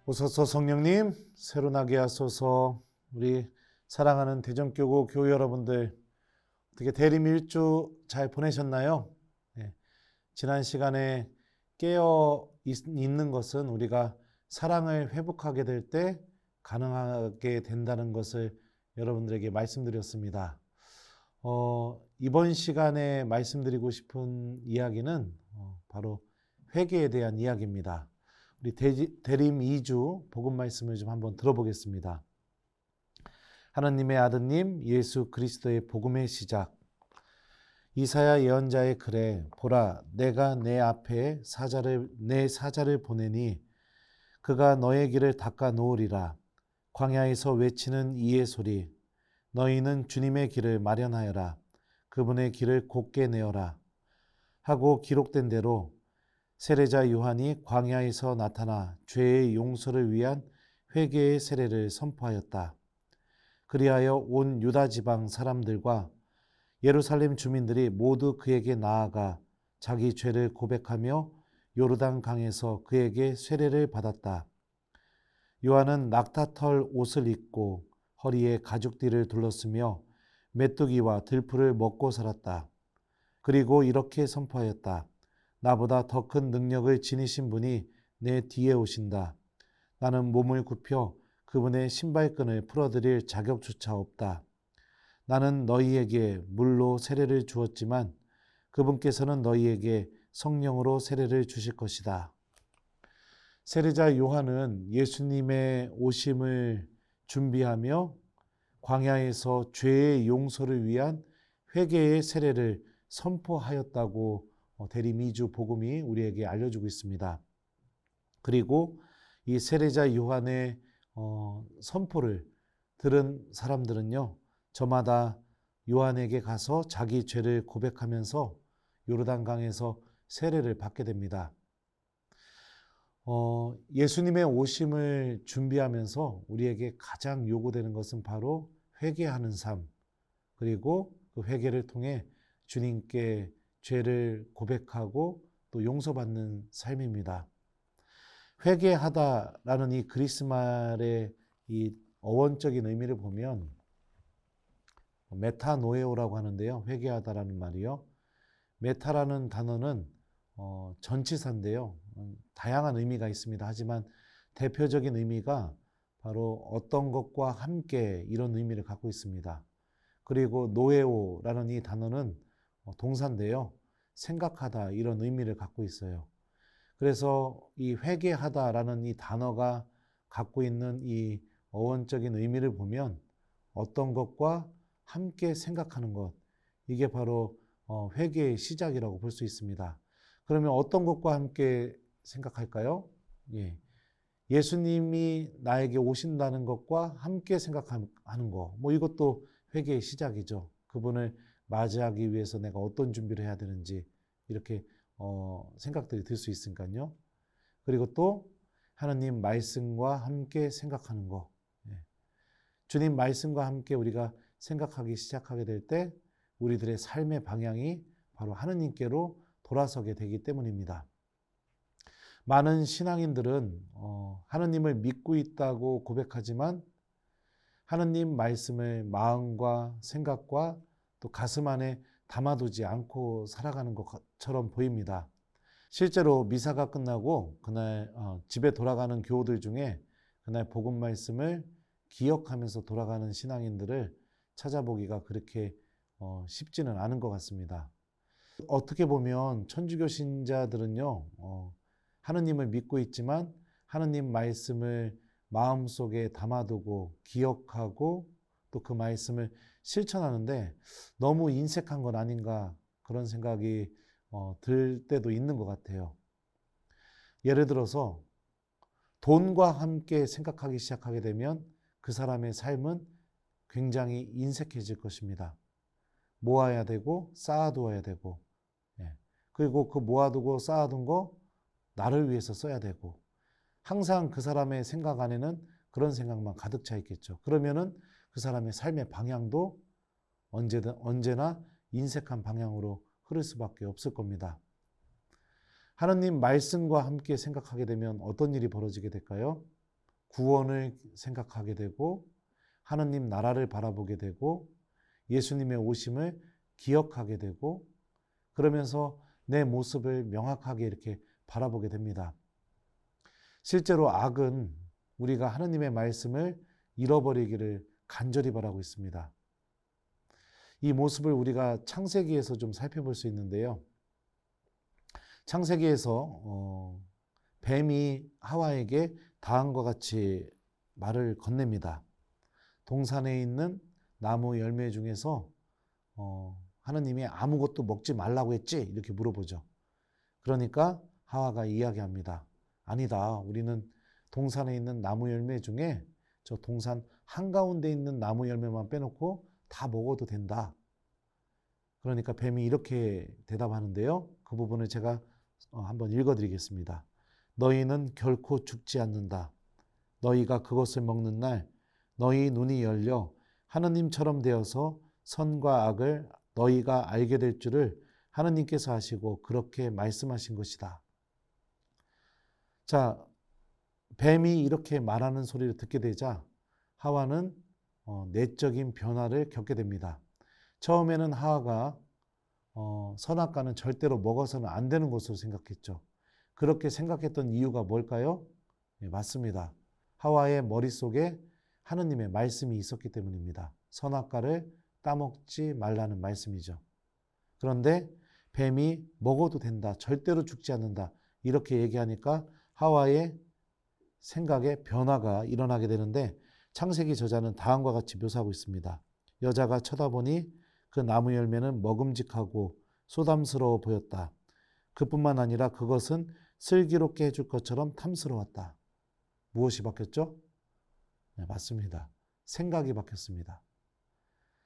오소서 성령님, 새로 나게 하소서. 우리 사랑하는 대전교구 교우 여러분들, 어떻게 대림 일주 잘 보내셨나요? 네, 지난 시간에 깨어 있는 것은 우리가 사랑을 회복하게 될 때 가능하게 된다는 것을 여러분들에게 말씀드렸습니다. 이번 시간에 말씀드리고 싶은 이야기는 바로 회개에 대한 이야기입니다. 우리 대림 2주 복음 말씀을 좀 한번 들어보겠습니다. 하나님의 아드님 예수 그리스도의 복음의 시작. 이사야 예언자의 글에 보라, 내가 내 앞에 내 사자를 보내니 그가 너의 길을 닦아 놓으리라. 광야에서 외치는 이의 소리, 너희는 주님의 길을 마련하여라. 그분의 길을 곧게 내어라 하고 기록된 대로 세례자 요한이 광야에서 나타나 죄의 용서를 위한 회개의 세례를 선포하였다. 그리하여 온 유다 지방 사람들과 예루살렘 주민들이 모두 그에게 나아가 자기 죄를 고백하며 요르단 강에서 그에게 세례를 받았다. 요한은 낙타털 옷을 입고 허리에 가죽띠를 둘렀으며 메뚜기와 들풀을 먹고 살았다. 그리고 이렇게 선포하였다. 나보다 더 큰 능력을 지니신 분이 내 뒤에 오신다. 나는 몸을 굽혀 그분의 신발끈을 풀어드릴 자격조차 없다. 나는 너희에게 물로 세례를 주었지만 그분께서는 너희에게 성령으로 세례를 주실 것이다. 세례자 요한은 예수님의 오심을 준비하며 광야에서 죄의 용서를 위한 회개의 세례를 선포하였다고 대림 2주 복음이 우리에게 알려주고 있습니다. 그리고 이 세례자 요한의 선포를 들은 사람들은요, 저마다 요한에게 가서 자기 죄를 고백하면서 요르단강에서 세례를 받게 됩니다. 예수님의 오심을 준비하면서 우리에게 가장 요구되는 것은 바로 회개하는 삶, 그리고 그 회개를 통해 주님께 죄를 고백하고 또 용서받는 삶입니다. 회개하다라는 이 그리스 말의 이 어원적인 의미를 보면 메타노에오라고 하는데요. 회개하다라는 말이요. 메타라는 단어는 전치사인데요. 다양한 의미가 있습니다. 하지만 대표적인 의미가 바로 어떤 것과 함께 이런 의미를 갖고 있습니다. 그리고 노에오라는 이 단어는 동사인데요. 생각하다 이런 의미를 갖고 있어요. 그래서 이 회개하다라는 이 단어가 갖고 있는 이 어원적인 의미를 보면 어떤 것과 함께 생각하는 것, 이게 바로 회개의 시작이라고 볼 수 있습니다. 그러면 어떤 것과 함께 생각할까요? 예. 예수님이 나에게 오신다는 것과 함께 생각하는 거, 이것도 회개의 시작이죠. 그분을 맞이하기 위해서 내가 어떤 준비를 해야 되는지 이렇게 생각들이 들 수 있으니까요. 그리고 또 하나님 말씀과 함께 생각하는 거. 예. 주님 말씀과 함께 우리가 생각하기 시작하게 될 때 우리들의 삶의 방향이 바로 하느님께로 돌아서게 되기 때문입니다. 많은 신앙인들은 하느님을 믿고 있다고 고백하지만 하느님 말씀을 마음과 생각과 또 가슴 안에 담아두지 않고 살아가는 것처럼 보입니다. 실제로 미사가 끝나고 그날 집에 돌아가는 교우들 중에 그날 복음 말씀을 기억하면서 돌아가는 신앙인들을 찾아보기가 그렇게 쉽지는 않은 것 같습니다. 어떻게 보면 천주교 신자들은요, 하느님을 믿고 있지만 하느님 말씀을 마음속에 담아두고 기억하고 또 그 말씀을 실천하는데 너무 인색한 건 아닌가 그런 생각이 들 때도 있는 것 같아요. 예를 들어서 돈과 함께 생각하기 시작하게 되면 그 사람의 삶은 굉장히 인색해질 것입니다. 모아야 되고 쌓아두어야 되고, 그리고 그 모아두고 쌓아둔 거 나를 위해서 써야 되고, 항상 그 사람의 생각 안에는 그런 생각만 가득 차 있겠죠. 그러면은 그 사람의 삶의 방향도 언제나 인색한 방향으로 흐를 수밖에 없을 겁니다. 하나님 말씀과 함께 생각하게 되면 어떤 일이 벌어지게 될까요? 구원을 생각하게 되고 하느님 나라를 바라보게 되고 예수님의 오심을 기억하게 되고 그러면서 내 모습을 명확하게 이렇게 바라보게 됩니다. 실제로 악은 우리가 하느님의 말씀을 잃어버리기를 간절히 바라고 있습니다. 이 모습을 우리가 창세기에서 좀 살펴볼 수 있는데요. 창세기에서 뱀이 하와에게 다음과 같이 말을 건넵니다. 동산에 있는 나무 열매 중에서 하느님이 아무것도 먹지 말라고 했지? 이렇게 물어보죠. 그러니까 하와가 이야기합니다. 아니다. 우리는 동산에 있는 나무 열매 중에 저 동산 한가운데 있는 나무 열매만 빼놓고 다 먹어도 된다. 그러니까 뱀이 이렇게 대답하는데요. 그 부분을 제가 한번 읽어드리겠습니다. 너희는 결코 죽지 않는다. 너희가 그것을 먹는 날 너희 눈이 열려 하느님처럼 되어서 선과 악을 너희가 알게 될 줄을 하느님께서 아시고 그렇게 말씀하신 것이다. 자, 뱀이 이렇게 말하는 소리를 듣게 되자 하와는 내적인 변화를 겪게 됩니다. 처음에는 하와가 선악과는 절대로 먹어서는 안 되는 것으로 생각했죠. 그렇게 생각했던 이유가 뭘까요? 네, 맞습니다. 하와의 머릿속에 하느님의 말씀이 있었기 때문입니다. 선악과를 따먹지 말라는 말씀이죠. 그런데 뱀이 먹어도 된다, 절대로 죽지 않는다 이렇게 얘기하니까 하와의 생각에 변화가 일어나게 되는데 창세기 저자는 다음과 같이 묘사하고 있습니다. 여자가 쳐다보니 그 나무 열매는 먹음직하고 소담스러워 보였다. 그뿐만 아니라 그것은 슬기롭게 해줄 것처럼 탐스러웠다. 무엇이 바뀌었죠? 네, 맞습니다. 생각이 바뀌었습니다.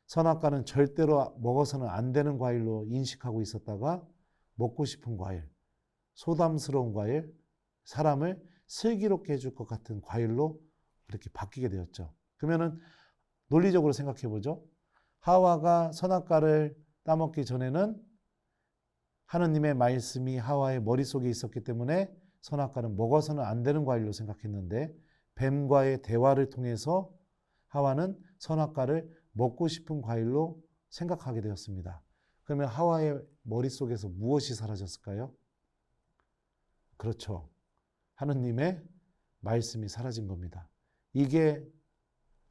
선악과는 절대로 먹어서는 안 되는 과일로 인식하고 있었다가 먹고 싶은 과일, 소담스러운 과일, 사람을 슬기롭게 해줄 것 같은 과일로 그렇게 바뀌게 되었죠. 그러면은 논리적으로 생각해 보죠. 하와가 선악과를 따먹기 전에는 하느님의 말씀이 하와의 머릿속에 있었기 때문에 선악과는 먹어서는 안 되는 과일로 생각했는데 뱀과의 대화를 통해서 하와는 선악과를 먹고 싶은 과일로 생각하게 되었습니다. 그러면 하와의 머릿속에서 무엇이 사라졌을까요? 그렇죠. 하느님의 말씀이 사라진 겁니다. 이게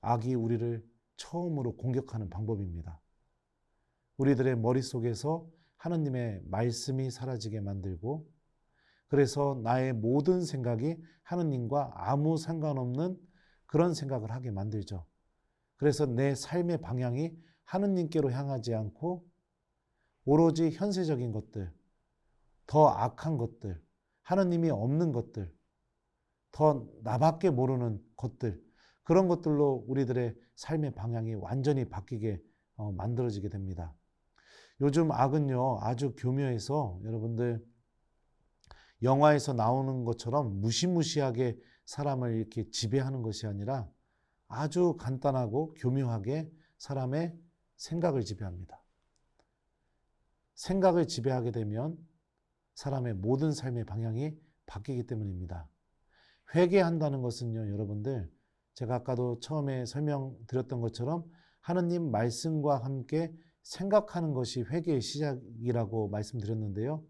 악이 우리를 처음으로 공격하는 방법입니다. 우리들의 머릿속에서 하느님의 말씀이 사라지게 만들고 그래서 나의 모든 생각이 하느님과 아무 상관없는 그런 생각을 하게 만들죠. 그래서 내 삶의 방향이 하느님께로 향하지 않고 오로지 현세적인 것들, 더 악한 것들, 하느님이 없는 것들, 더 나밖에 모르는 것들, 그런 것들로 우리들의 삶의 방향이 완전히 바뀌게 만들어지게 됩니다. 요즘 악은요, 아주 교묘해서 여러분들 영화에서 나오는 것처럼 무시무시하게 사람을 이렇게 지배하는 것이 아니라 아주 간단하고 교묘하게 사람의 생각을 지배합니다. 생각을 지배하게 되면 사람의 모든 삶의 방향이 바뀌기 때문입니다. 회개한다는 것은요, 여러분들, 제가 아까도 처음에 설명드렸던 것처럼 하느님 말씀과 함께 생각하는 것이 회개의 시작이라고 말씀드렸는데요.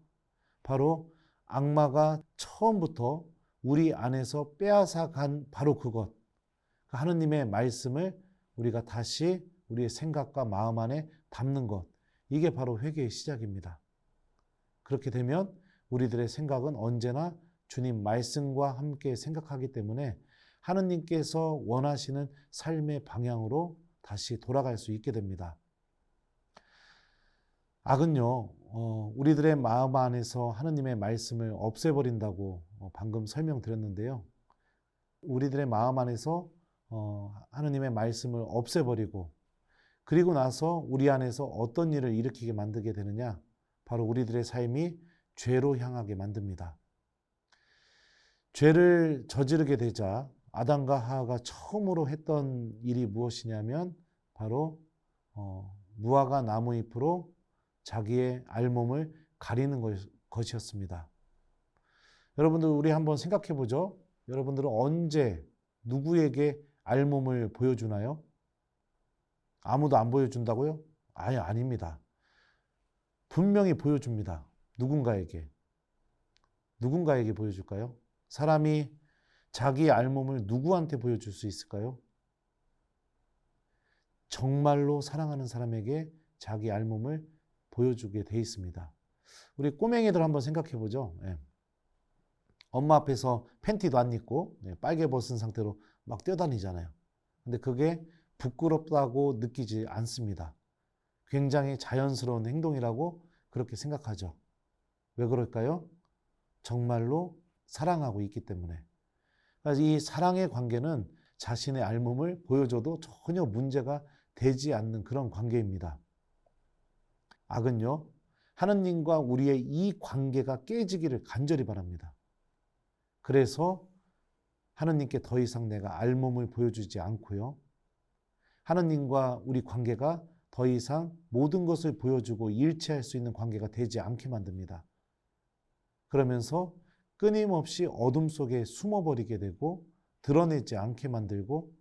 바로 악마가 처음부터 우리 안에서 빼앗아 간 바로 그것, 하느님의 말씀을 우리가 다시 우리의 생각과 마음 안에 담는 것, 이게 바로 회개의 시작입니다. 그렇게 되면 우리들의 생각은 언제나 주님 말씀과 함께 생각하기 때문에 하느님께서 원하시는 삶의 방향으로 다시 돌아갈 수 있게 됩니다. 악은요, 우리들의 마음 안에서 하느님의 말씀을 없애버린다고 방금 설명드렸는데요. 우리들의 마음 안에서 하느님의 말씀을 없애버리고 그리고 나서 우리 안에서 어떤 일을 일으키게 만들게 되느냐? 바로 우리들의 삶이 죄로 향하게 만듭니다. 죄를 저지르게 되자 아담과 하와가 처음으로 했던 일이 무엇이냐면 바로 무화과 나무 잎으로 자기의 알몸을 가리는 것이었습니다. 여러분들 우리 한번 생각해 보죠. 여러분들은 언제 누구에게 알몸을 보여주나요? 아무도 안 보여준다고요? 아닙니다. 분명히 보여줍니다. 누군가에게. 누군가에게 보여줄까요? 사람이 자기 알몸을 누구한테 보여줄 수 있을까요? 정말로 사랑하는 사람에게 자기 알몸을 보여주게 돼 있습니다. 우리 꼬맹이들 한번 생각해 보죠. 엄마 앞에서 팬티도 안 입고 빨개 벗은 상태로 막 뛰어다니잖아요. 근데 그게 부끄럽다고 느끼지 않습니다. 굉장히 자연스러운 행동이라고 그렇게 생각하죠. 왜 그럴까요? 정말로 사랑하고 있기 때문에. 그래서 이 사랑의 관계는 자신의 알몸을 보여줘도 전혀 문제가 되지 않는 그런 관계입니다. 악은요, 하느님과 우리의 이 관계가 깨지기를 간절히 바랍니다. 그래서 하느님께 더 이상 내가 알몸을 보여주지 않고요. 하느님과 우리 관계가 더 이상 모든 것을 보여주고 일치할 수 있는 관계가 되지 않게 만듭니다. 그러면서 끊임없이 어둠 속에 숨어버리게 되고 드러내지 않게 만들고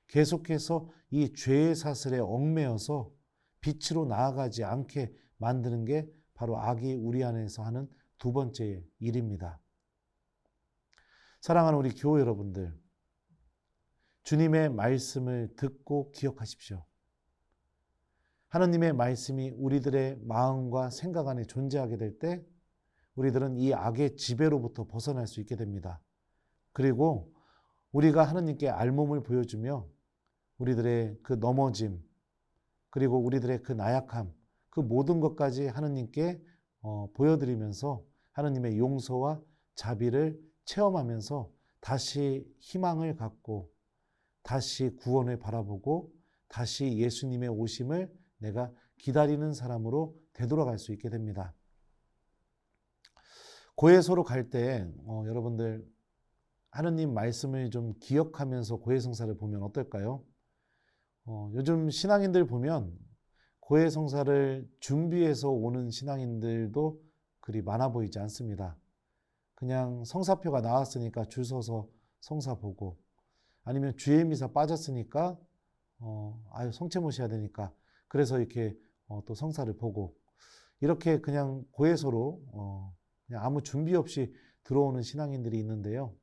계속해서 이 죄의 사슬에 얽매여서 빛으로 나아가지 않게 만드는 게 바로 악이 우리 안에서 하는 두 번째 일입니다. 사랑하는 우리 교회 여러분들, 주님의 말씀을 듣고 기억하십시오. 하느님의 말씀이 우리들의 마음과 생각 안에 존재하게 될 때 우리들은 이 악의 지배로부터 벗어날 수 있게 됩니다. 그리고 우리가 하느님께 알몸을 보여주며 우리들의 그 넘어짐, 그리고 우리들의 그 나약함, 그 모든 것까지 하느님께 보여드리면서 하느님의 용서와 자비를 체험하면서 다시 희망을 갖고 다시 구원을 바라보고 다시 예수님의 오심을 내가 기다리는 사람으로 되돌아갈 수 있게 됩니다. 고해소로 갈 때 여러분들 하느님 말씀을 좀 기억하면서 고해성사를 보면 어떨까요? 요즘 신앙인들 보면 고해성사를 준비해서 오는 신앙인들도 그리 많아 보이지 않습니다. 그냥 성사표가 나왔으니까 줄 서서 성사 보고 아니면 주일 미사 빠졌으니까 성체 모셔야 되니까 그래서 이렇게 또 성사를 보고 이렇게 그냥 고해소로 그냥 아무 준비 없이 들어오는 신앙인들이 있는데요.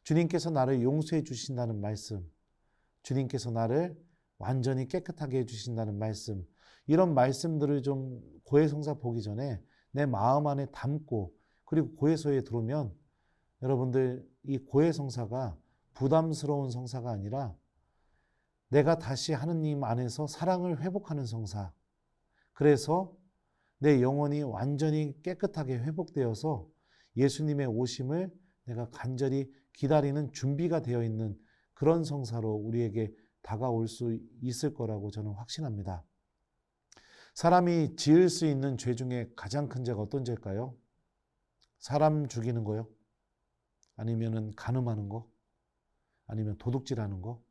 주님께서 나를 용서해 주신다는 말씀, 주님께서 나를 완전히 깨끗하게 해주신다는 말씀, 이런 말씀들을 좀 고해성사 보기 전에 내 마음 안에 담고 그리고 고해소에 들어오면 여러분들 이 고해성사가 부담스러운 성사가 아니라 내가 다시 하느님 안에서 사랑을 회복하는 성사, 그래서 내 영혼이 완전히 깨끗하게 회복되어서 예수님의 오심을 내가 간절히 기다리는 준비가 되어 있는 그런 성사로 우리에게 다가올 수 있을 거라고 저는 확신합니다. 사람이 지을 수 있는 죄 중에 가장 큰 죄가 어떤 죄일까요? 사람 죽이는 거요? 아니면은 간음하는 거? 아니면 도둑질하는 거?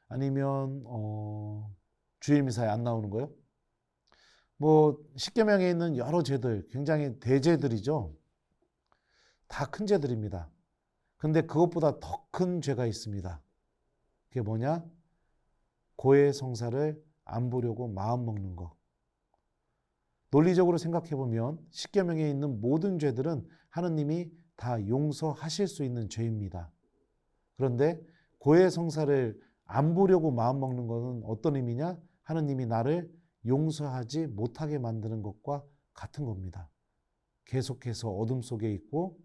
아니면 주일 미사에 안 나오는 거요? 뭐 십계명에 있는 여러 죄들, 굉장히 대죄들이죠. 다 큰 죄들입니다. 근데 그것보다 더 큰 죄가 있습니다. 그게 뭐냐? 고해성사를 안 보려고 마음 먹는 거. 논리적으로 생각해 보면 십계명에 있는 모든 죄들은 하느님이 다 용서하실 수 있는 죄입니다. 그런데 고해성사를 안 보려고 마음 먹는 것은 어떤 의미냐? 하느님이 나를 용서하지 못하게 만드는 것과 같은 겁니다. 계속해서 어둠 속에 있고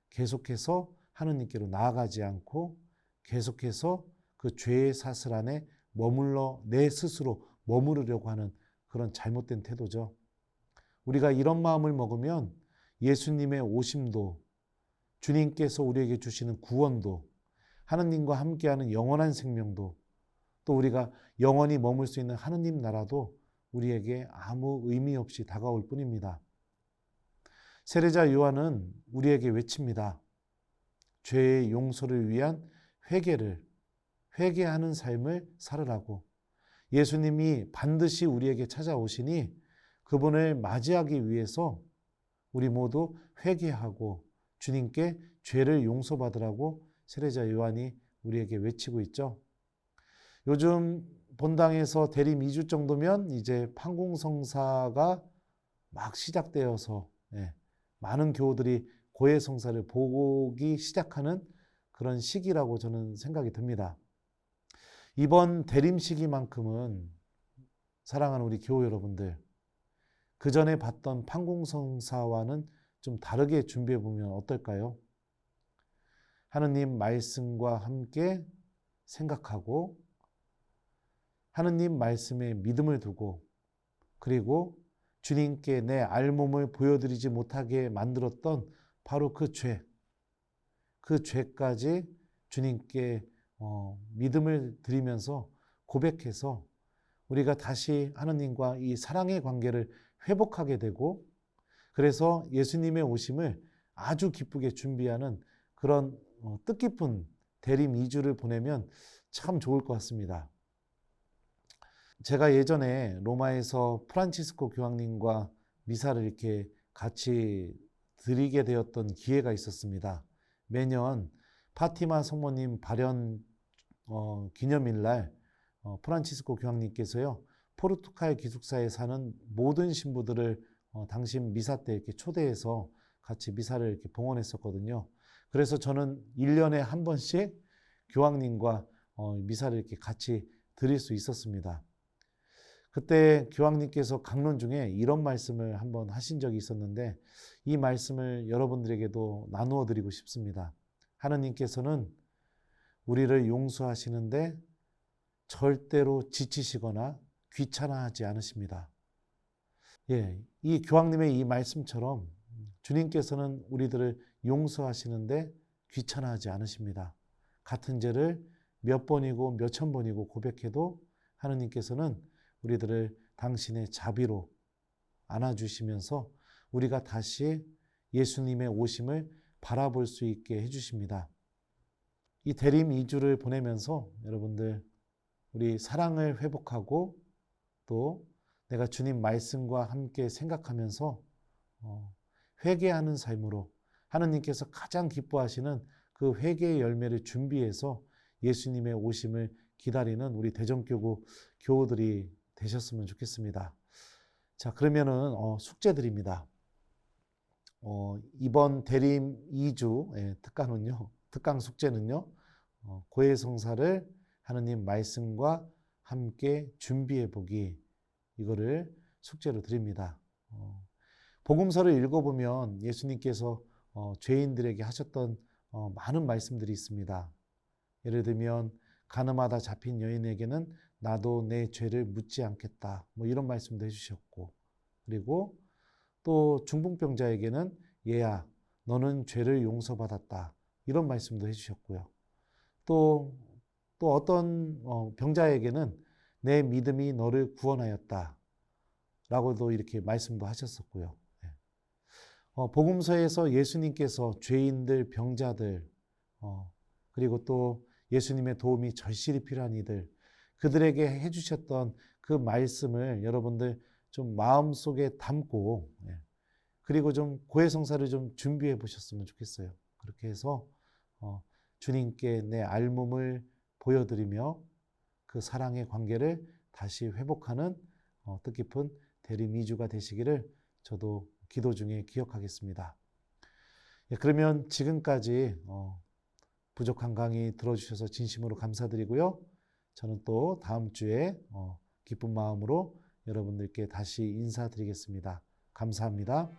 계속해서 하느님께로 나아가지 않고 계속해서 그 죄의 사슬 안에 머물러 내 스스로 머무르려고 하는 그런 잘못된 태도죠. 우리가 이런 마음을 먹으면 예수님의 오심도 주님께서 우리에게 주시는 구원도 하느님과 함께하는 영원한 생명도 또 우리가 영원히 머물 수 있는 하느님 나라도 우리에게 아무 의미 없이 다가올 뿐입니다. 세례자 요한은 우리에게 외칩니다. 죄의 용서를 위한 회개하는 삶을 살으라고. 예수님이 반드시 우리에게 찾아오시니 그분을 맞이하기 위해서 우리 모두 회개하고 주님께 죄를 용서받으라고 세례자 요한이 우리에게 외치고 있죠. 요즘 본당에서 대림 2주 정도면 이제 판공성사가 막 시작되어서 많은 교우들이 고해성사를 보기 시작하는 그런 시기라고 저는 생각이 듭니다. 이번 대림 시기만큼은 사랑하는 우리 교우 여러분들, 그 전에 봤던 판공성사와는 좀 다르게 준비해 보면 어떨까요? 하느님 말씀과 함께 생각하고 하느님 말씀에 믿음을 두고 그리고 주님께 내 알몸을 보여드리지 못하게 만들었던 바로 그 죄까지 주님께 믿음을 드리면서 고백해서 우리가 다시 하느님과 이 사랑의 관계를 회복하게 되고 그래서 예수님의 오심을 아주 기쁘게 준비하는 그런 뜻깊은 대림 2주를 보내면 참 좋을 것 같습니다. 제가 예전에 로마에서 프란치스코 교황님과 미사를 이렇게 같이 드리게 되었던 기회가 있었습니다. 매년 파티마 성모님 발현 기념일날 프란치스코 교황님께서요 포르투갈 기숙사에 사는 모든 신부들을 당신 미사 때 이렇게 초대해서 같이 미사를 이렇게 봉헌했었거든요. 그래서 저는 1년에 한 번씩 교황님과 미사를 이렇게 같이 드릴 수 있었습니다. 그때 교황님께서 강론 중에 이런 말씀을 한번 하신 적이 있었는데 이 말씀을 여러분들에게도 나누어 드리고 싶습니다. 하느님께서는 우리를 용서하시는데 절대로 지치시거나 귀찮아하지 않으십니다. 이 교황님의 이 말씀처럼 주님께서는 우리들을 용서하시는데 귀찮아하지 않으십니다. 같은 죄를 몇 번이고 몇 천 번이고 고백해도 하느님께서는 우리들을 당신의 자비로 안아주시면서 우리가 다시 예수님의 오심을 바라볼 수 있게 해주십니다. 이 대림 2주를 보내면서 여러분들 우리 사랑을 회복하고 또 내가 주님 말씀과 함께 생각하면서 회개하는 삶으로 하느님께서 가장 기뻐하시는 그 회개의 열매를 준비해서 예수님의 오심을 기다리는 우리 대전교구 교우들이 되셨으면 좋겠습니다. 자, 그러면은 숙제드립니다. 이번 대림 2주 특강 숙제는요. 고해성사를 하느님 말씀과 함께 준비해 보기, 이거를 숙제로 드립니다. 복음서를 읽어보면 예수님께서 죄인들에게 하셨던 많은 말씀들이 있습니다. 예를 들면 가늠하다 잡힌 여인에게는 나도 내 죄를 묻지 않겠다, 뭐 이런 말씀도 해주셨고, 그리고 또 중풍병자에게는 얘야 너는 죄를 용서받았다, 이런 말씀도 해주셨고요. 또 어떤 병자에게는 내 믿음이 너를 구원하였다 라고도 이렇게 말씀도 하셨었고요. 복음서에서 예수님께서 죄인들, 병자들, 그리고 또 예수님의 도움이 절실히 필요한 이들, 그들에게 해주셨던 그 말씀을 여러분들 좀 마음속에 담고 그리고 좀 고해성사를 좀 준비해 보셨으면 좋겠어요. 그렇게 해서 주님께 내 알몸을 보여드리며 그 사랑의 관계를 다시 회복하는 뜻깊은 대림 2주가 되시기를 저도 기도 중에 기억하겠습니다. 그러면 지금까지 부족한 강의 들어주셔서 진심으로 감사드리고요. 저는 또 다음 주에 기쁜 마음으로 여러분들께 다시 인사드리겠습니다. 감사합니다.